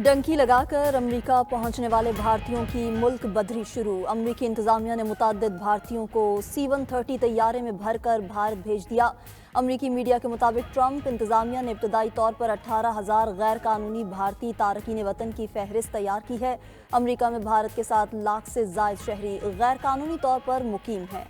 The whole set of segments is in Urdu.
ڈنکی لگا کر امریکہ پہنچنے والے بھارتیوں کی ملک بدری شروع۔ امریکی انتظامیہ نے متعدد بھارتیوں کو C-130 طیارے میں بھر کر بھارت بھیج دیا۔ امریکی میڈیا کے مطابق ٹرمپ انتظامیہ نے ابتدائی طور پر 18,000 غیر قانونی بھارتی تارکین وطن کی فہرست تیار کی ہے۔ امریکہ میں بھارت کے 7 لاکھ سے زائد شہری غیر قانونی طور پر مقیم ہیں۔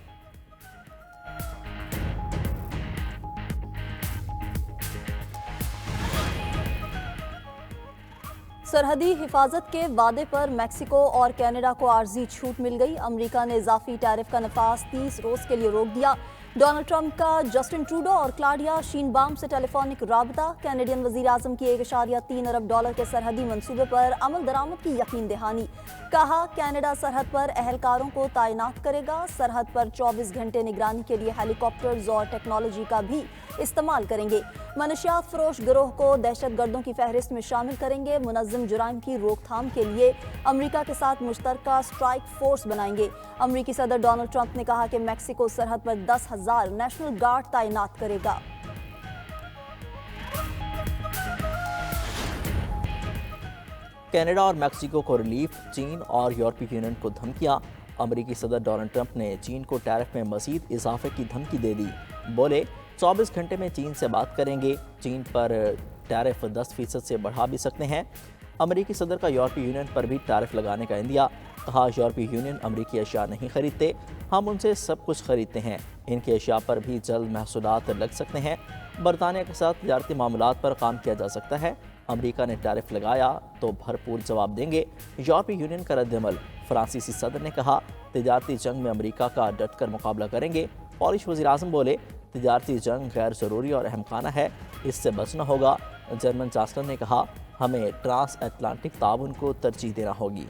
سرحدی حفاظت کے وعدے پر میکسیکو اور کینیڈا کو عارضی چھوٹ مل گئی۔ امریکہ نے اضافی ٹیرف کا نفاذ 30 روز کے لیے روک دیا۔ ڈونلڈ ٹرمپ کا جسٹن ٹروڈو اور کلاڈیا شینبام سے ٹیلی فونک رابطہ۔ کینیڈین وزیر اعظم کی $1.3 ارب کے سرحدی منصوبے پر عمل درآمد کی یقین دہانی۔ کہا کینیڈا سرحد پر اہلکاروں کو تعینات کرے گا۔ سرحد پر 24 گھنٹے نگرانی کے لیے ہیلی کاپٹرز اور ٹیکنالوجی کا بھی استعمال کریں گے۔ منشیات فروش گروہ کو دہشت گردوں کی فہرست میں شامل کریں گے۔ منظم جرائم کی روک تھام کے لیے امریکہ کے ساتھ مشترکہ اسٹرائک فورس بنائیں گے۔ امریکی صدر ڈونلڈ ٹرمپ نے کہا کہ میکسیکو سرحد پر 10,000 نیشنل گارڈ تعینات کرے گا۔ کینیڈا اور میکسیکو کو ریلیف، چین اور یورپی یونین کو دھمکیاں۔ امریکی صدر ڈونلڈ ٹرمپ نے چین کو ٹیرف میں مزید اضافے کی دھمکی دے دی۔ بولے 24 گھنٹے میں چین سے بات کریں گے۔ چین پر ٹیرف 10% سے بڑھا بھی سکتے ہیں۔ امریکی صدر کا یورپی یونین پر بھی ٹیرف لگانے کا عندیہ۔ کہا یورپی یونین امریکی اشیاء نہیں خریدتے، ہم ان سے سب کچھ خریدتے ہیں۔ ان کی اشیاء پر بھی جلد محصولات لگ سکتے ہیں۔ برطانیہ کے ساتھ تجارتی معاملات پر کام کیا جا سکتا ہے۔ امریکہ نے ٹیرف لگایا تو بھرپور جواب دیں گے۔ یورپی یونین کا رد عمل۔ فرانسیسی صدر نے کہا تجارتی جنگ میں امریکہ کا ڈٹ کر مقابلہ کریں گے۔ پولش وزیر اعظم بولے تجارتی جنگ غیر ضروری اور اہم خانہ ہے، اس سے بچنا ہوگا۔ جرمن چانسلر نے کہا ہمیں ٹرانس اٹلانٹک تعاون کو ترجیح دینا ہوگی۔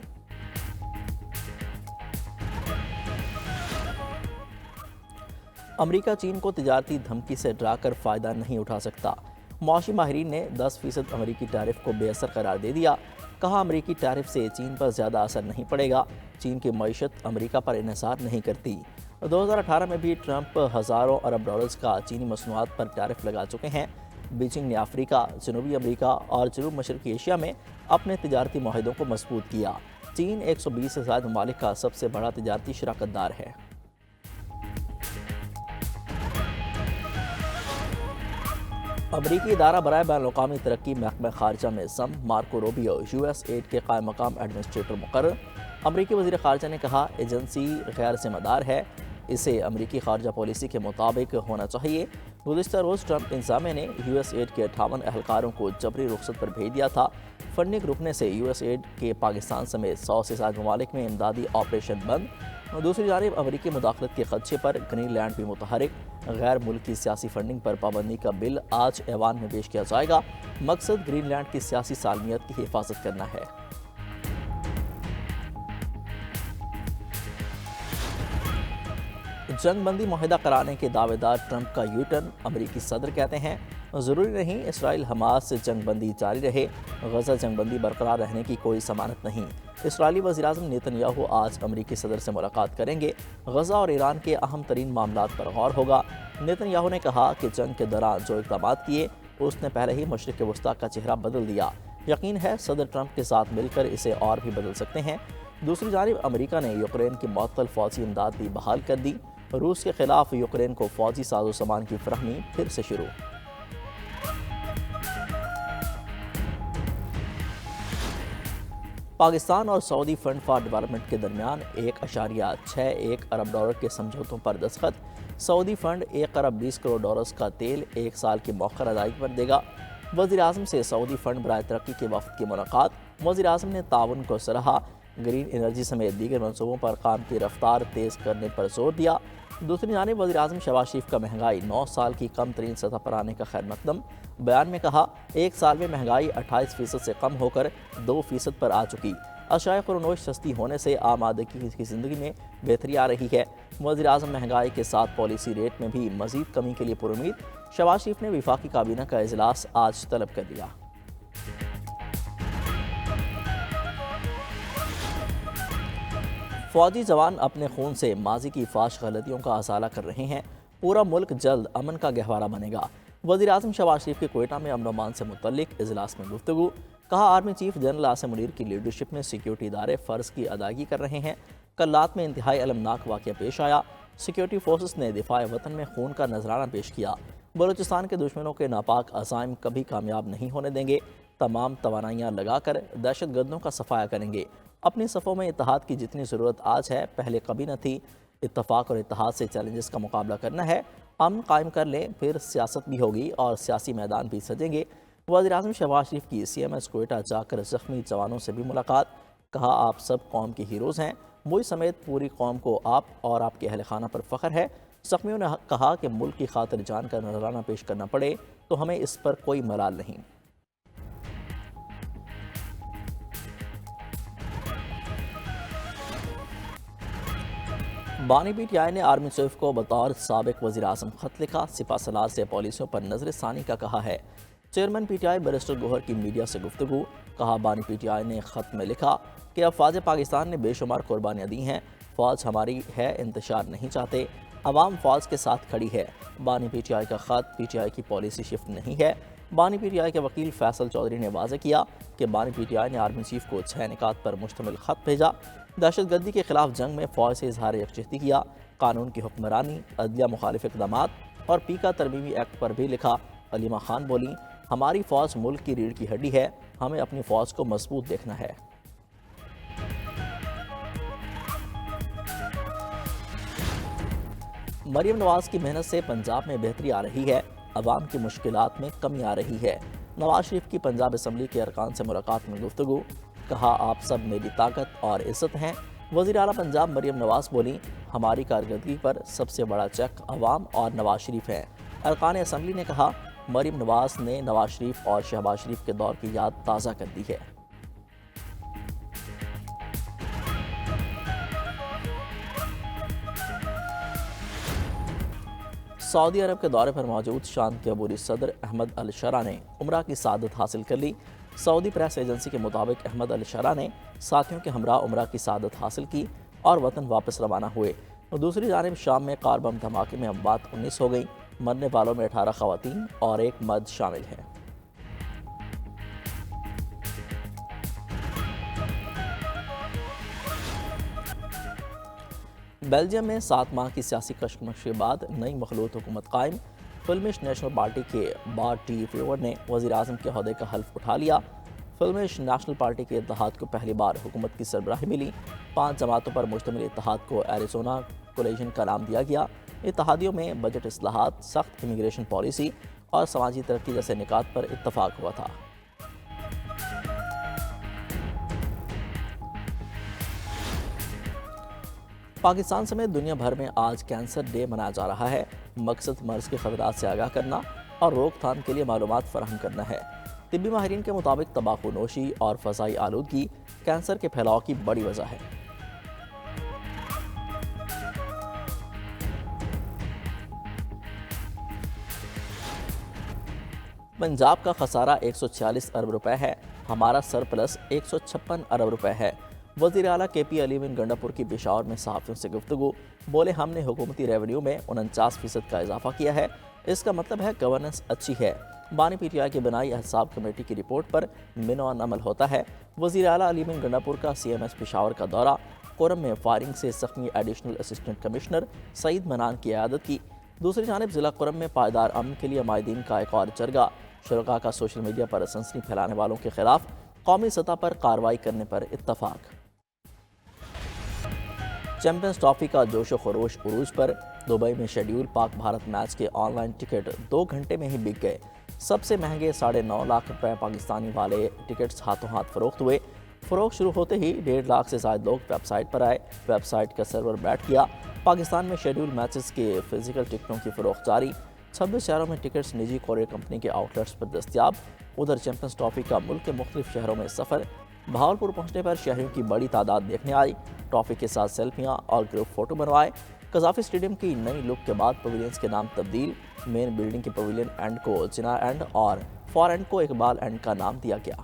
امریکہ چین کو تجارتی دھمکی سے ڈرا کر فائدہ نہیں اٹھا سکتا۔ معاشی ماہرین نے 10% امریکی ٹیرف کو بے اثر قرار دے دیا۔ کہا امریکی ٹیرف سے چین پر زیادہ اثر نہیں پڑے گا۔ چین کی معیشت امریکہ پر انحصار نہیں کرتی۔ 2018 میں بھی ٹرمپ ہزاروں ارب ڈالرز کا چینی مصنوعات پر ٹیرف لگا چکے ہیں۔ بیجنگ نے افریقہ، جنوبی امریکہ اور جنوب مشرقی ایشیا میں اپنے تجارتی معاہدوں کو مضبوط کیا۔ چین 120 سے زائد ممالک کا سب سے بڑا تجارتی شراکت دار ہے۔ امریکی ادارہ برائے بین الاقوامی ترقی محکمہ خارجہ میں ضم مارکو روبیو US ایڈ کے قائم مقام ایڈمنسٹریٹر مقرر۔ امریکی وزیر خارجہ نے کہا ایجنسی غیر ذمہ دار ہے، اسے امریکی خارجہ پالیسی کے مطابق ہونا چاہیے۔ گزشتہ روز ٹرمپ انتظامیہ نے US ایڈ کے 58 اہلکاروں کو جبری رخصت پر بھیج دیا تھا۔ فنڈنگ رکنے سے US ایڈ کے پاکستان سمیت 100 سے زائد ممالک میں امدادی آپریشن بند۔ دوسری جانب امریکی مداخلت کے خدشے پر گرین لینڈ بھی متحرک۔ غیر ملکی سیاسی فنڈنگ پر پابندی کا بل آج ایوان میں پیش کیا جائے گا۔ مقصد گرین لینڈ کی سیاسی سالمیت کی حفاظت کرنا ہے۔ جنگ بندی معاہدہ کرانے کے دعوے دار ٹرمپ کا یو ٹرن۔ امریکی صدر کہتے ہیں ضروری نہیں اسرائیل حماس سے جنگ بندی جاری رہے، غزہ جنگ بندی برقرار رہنے کی کوئی ضمانت نہیں۔ اسرائیلی وزیر اعظم نیتن یاہو آج امریکی صدر سے ملاقات کریں گے۔ غزہ اور ایران کے اہم ترین معاملات پر غور ہوگا۔ نیتن یاہو نے کہا کہ جنگ کے دوران جو اقدامات کیے اس نے پہلے ہی مشرق وسطیٰ کا چہرہ بدل دیا۔ یقین ہے صدر ٹرمپ کے ساتھ مل کر اسے اور بھی بدل سکتے ہیں۔ دوسری جانب امریکہ نے یوکرین کی معطل فوجی امداد بھی بحال کر دی۔ روس کے خلاف یوکرین کو فوجی ساز و سامان کی فراہمی پھر سے شروع۔ پاکستان اور سعودی فنڈ فار ڈیولپمنٹ کے درمیان $1.61 ارب کے سمجھوتوں پر دستخط۔ سعودی فنڈ $1.20 کروڑ کا تیل 1 سال کی مؤخر ادائیگی پر دے گا۔ وزیر اعظم سے سعودی فنڈ برائے ترقی کے وفد کی ملاقات۔ وزیر اعظم نے تعاون کو سراہا۔ گرین انرجی سمیت دیگر منصوبوں پر کام کی رفتار تیز کرنے پر زور دیا۔ دوسری جانب وزیر اعظم شہباز شریف کا مہنگائی 9 سال کی کم ترین سطح پر آنے کا خیر مقدم۔ بیان میں کہا 1 سال میں مہنگائی 28% سے کم ہو کر 2% پر آ چکی۔ اشیاء قرنوش سستی ہونے سے عام آدمی کی زندگی میں بہتری آ رہی ہے۔ وزیر اعظم مہنگائی کے ساتھ پالیسی ریٹ میں بھی مزید کمی کے لیے پرامید۔ شہباز شریف نے وفاقی کابینہ کا اجلاس آج طلب کر لیا۔ فوجی جوان اپنے خون سے ماضی کی فاش غلطیوں کا ازالہ کر رہے ہیں۔ پورا ملک جلد امن کا گہوارہ بنے گا۔ وزیر اعظم شہباز شریف کے کوئٹہ میں امن و امان سے متعلق اجلاس میں گفتگو، کہا army chief general Asim Munir کی لیڈرشپ میں سیکیورٹی ادارے فرض کی ادائیگی کر رہے ہیں۔ کل رات میں انتہائی المناک واقعہ پیش آیا، سیکیورٹی فورسز نے دفاع وطن میں خون کا نذرانہ پیش کیا۔ بلوچستان کے دشمنوں کے ناپاک عزائم کبھی کامیاب نہیں ہونے دیں گے، تمام توانائیاں لگا کر دہشت گردوں کا صفایا کریں گے۔ اپنی صفوں میں اتحاد کی جتنی ضرورت آج ہے پہلے کبھی نہ تھی۔ اتفاق اور اتحاد سے چیلنجز کا مقابلہ کرنا ہے، امن قائم کر لیں، پھر سیاست بھی ہوگی اور سیاسی میدان بھی سجیں گے۔ وزیر اعظم شہباز شریف کی CMS کوئٹہ جا کر زخمی جوانوں سے بھی ملاقات، کہا آپ سب قوم کے ہیروز ہیں، مجھ سمیت پوری قوم کو آپ اور آپ کے اہل خانہ پر فخر ہے۔ زخمیوں نے کہا کہ ملک کی خاطر جان کا نذرانہ پیش کرنا پڑے تو ہمیں اس پر کوئی ملال نہیں۔ بانی PTI نے آرمی چیف کو بطور سابق وزیر اعظم خط لکھا، سپہ سالار سے پالیسیوں پر نظر ثانی کا کہا ہے۔ چیئرمین PTI بیرسٹر گوہر کی میڈیا سے گفتگو، کہا بانی PTI نے خط میں لکھا کہ افواج پاکستان نے بے شمار قربانیاں دی ہیں، فوج ہماری ہے، انتشار نہیں چاہتے، عوام فوج کے ساتھ کھڑی ہے۔ بانی PTI کا خط PTI کی پالیسی شفٹ نہیں ہے۔ بانی PTI کے وکیل فیصل چودھری نے واضح کیا کہ بانی PTI نے آرمی چیف کو 6 نکات پر مشتمل خط بھیجا، دہشت گردی کے خلاف جنگ میں فوج سے اظہار یکجہتی کیا، قانون کی حکمرانی، عدلیہ مخالف اقدامات اور پیکا ترمیمی ایکٹ پر بھی لکھا۔ علیمہ خان بولی، ہماری فوج ملک کی ریڑھ کی ہڈی ہے، ہمیں اپنی فوج کو مضبوط دیکھنا ہے۔ مریم نواز کی محنت سے پنجاب میں بہتری آ رہی ہے، عوام کی مشکلات میں کمی آ رہی ہے۔ نواز شریف کی پنجاب اسمبلی کے ارکان سے ملاقات میں گفتگو، کہا آپ سب میری طاقت اور عزت ہیں۔ وزیر اعلیٰ پنجاب مریم نواز بولی، ہماری کارکردگی پر سب سے بڑا چیک عوام اور نواز شریف ہے۔ ارکان اسمبلی نے کہا مریم نواز نے نواز شریف اور شہباز شریف کے دور کی یاد تازہ کر دی ہے۔ سعودی عرب کے دورے پر موجود شام کے عبوری صدر احمد الشرع نے عمرہ کی سعادت حاصل کر لی۔ سعودی پریس ایجنسی کے مطابق احمد الشرع نے ساتھیوں کے ہمراہ عمرہ کی سعادت حاصل کی اور وطن واپس روانہ ہوئے۔ دوسری جانب شام میں کار بم دھماکے میں اموات 19 ہو گئیں، مرنے والوں میں 18 خواتین اور 1 مرد شامل ہیں۔ بیلجیم میں 7 ماہ کی سیاسی کشمکش کے بعد نئی مخلوط حکومت قائم۔ فلمش نیشنل پارٹی کے بارٹ ٹی ویور نے وزیر اعظم کے عہدے کا حلف اٹھا لیا۔ فلمش نیشنل پارٹی کے اتحاد کو پہلی بار حکومت کی سربراہی ملی۔ 5 جماعتوں پر مشتمل اتحاد کو ایریزونا کولیشن کا نام دیا گیا۔ اتحادیوں میں بجٹ اصلاحات، سخت امیگریشن پالیسی اور سماجی ترقی جیسے نکات پر اتفاق ہوا تھا۔ پاکستان سمیت دنیا بھر میں آج کینسر ڈے منایا جا رہا ہے۔ مقصد مرض کے خطرات سے آگاہ کرنا اور روک تھام کے لیے معلومات فراہم کرنا ہے۔ طبی ماہرین کے مطابق تمباکو نوشی اور فضائی آلودگی کینسر کے پھیلاؤ کی بڑی وجہ ہے۔ پنجاب کا خسارہ 146 ارب روپے ہے، ہمارا سرپلس 156 ارب روپے ہے۔ وزیر اعلیٰ KP علیمن گنڈاپور کی پشاور میں صحافیوں سے گفتگو، بولے ہم نے حکومتی ریونیو میں 49% کا اضافہ کیا ہے، اس کا مطلب ہے گورننس اچھی ہے۔ بانی PTI کی بنائی احزاب کمیٹی کی رپورٹ پر منوان عمل ہوتا ہے۔ وزیر اعلیٰ علیمن گنڈاپور کا CMS پشاور کا دورہ، قرم میں فائرنگ سے زخمی ایڈیشنل اسسٹنٹ کمشنر سعید منان کی عیادت کی۔ دوسری جانب ضلع قرم میں پائیدار امن کے لیے مائدین کا ایک اور جرگہ، شرکاء کا سوشل میڈیا پر سنسنی پھیلانے والوں کے خلاف قومی سطح پر کارروائی کرنے پر اتفاق۔ چیمپئنز ٹرافی کا جوش و خروش عروج پر، دبئی میں شیڈیول پاک بھارت میچ کے آن لائن ٹکٹ 2 گھنٹے میں ہی بک گئے۔ سب سے مہنگے 9.5 لاکھ روپے پاکستانی والے ٹکٹس ہاتھوں ہاتھ فروخت ہوئے۔ فروخت شروع ہوتے ہی 1.5 لاکھ سے زائد لوگ ویب سائٹ پر آئے۔ ویب سائٹ کا سرور بیٹھ گیا۔ پاکستان میں شیڈیول میچز کے فزیکل ٹکٹوں کی فروخت جاری۔ 26 شہروں میں ٹکٹس نجی کورئیر کمپنی کے آؤٹ لیٹس پر دستیاب۔ ادھر چیمپئنز ٹرافی کا ملک کے مختلف شہروں میں سفر، بہاولپور پہنچنے پر شہریوں کی بڑی تعداد دیکھنے آئی۔ ٹرافی کے ساتھ سیلفیاں اور گروپ فوٹو بنوائے۔ قذافی اسٹیڈیم کی نئی لک کے بعد پویلینز کے نام تبدیل، مین بلڈنگ کے پویلین اینڈ کو جناح اینڈ اور فار اینڈ کو اقبال اینڈ کا نام دیا گیا۔